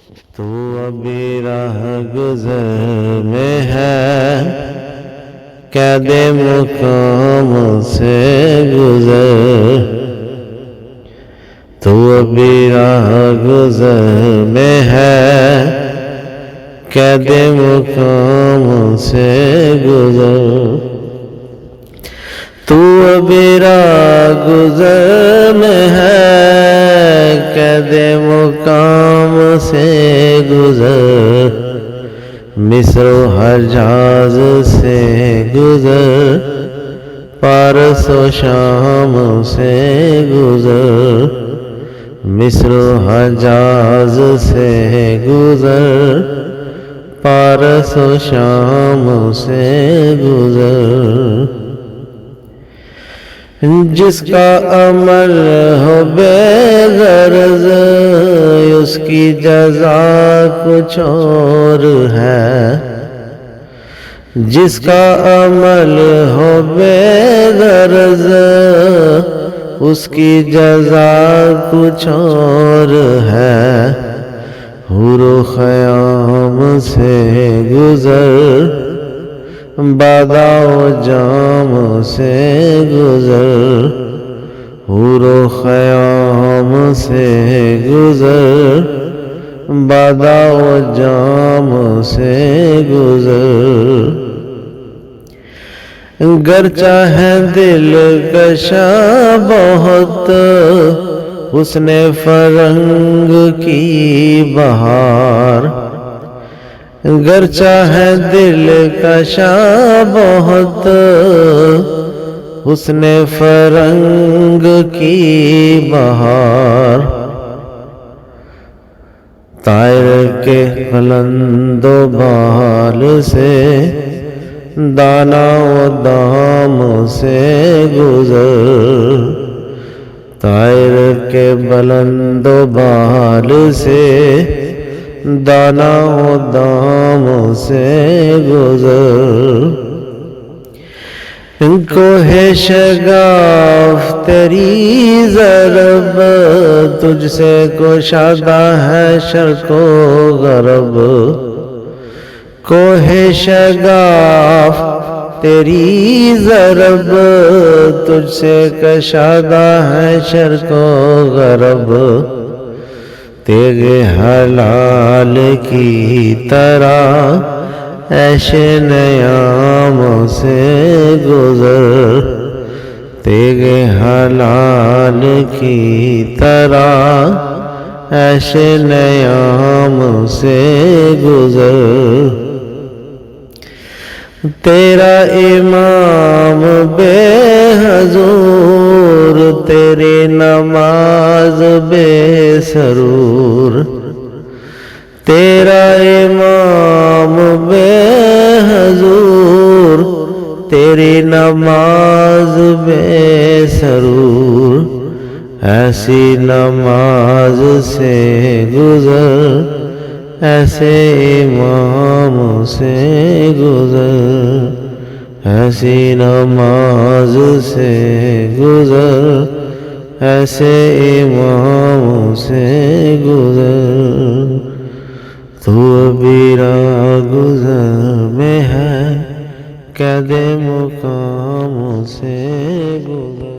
تو ابھی راہ گزر میں ہے، قید مقام سے گزر. تو ابھی راہ گزر میں ہے، قید مقام سے گزر. تو ابھی راہ گزر میں ہے، قید مقام سے گزر. مصر و حجاز سے گزر، پارس و شام سے گزر. مصر و حجاز سے گزر، پارس و شام سے گزر. جس کا عمل ہو بے غرض، اس کی جزا کچھ اور ہے. جس کا عمل ہو بے غرض، اس کی جزا کچھ اور ہے. حور و خیام سے گزر، بادا و جام سے گزر. حور و خیام سے گزر، بادا و جام سے گزر. گر چاہے دل کشا بہت، حسن فرنگ کی بہار. گر چاہے دل کشا بہت، حسن فرنگ کی بہار. طائر کے بلند و بال سے، دانا و دام سے گزر. طائر کے بلند و بال سے، دانا و دام سے گزر. کوہ شگاف تیری ضرب، تجھ سے کشادہ ہے شرق و غرب. کوہ شگاف تیری ضرب، تجھ سے کشادہ ہے شرق و غرب. تیغ حلال کی طرح عیش نیام سے گزر. تیغ حلال کی طرح عیش نیام سے گزر. تیرا امام بے حضور، تیری نماز بے سرور. تیرا امام بے حضور، تیری نماز بے سرور. ایسی نماز سے گزر، ایسے امام سے گزر. ایسی نماز سے گزر، ایسے امام سے گزر. تو ابھی راہ گزر میں ہے، قید مقام سے گزر.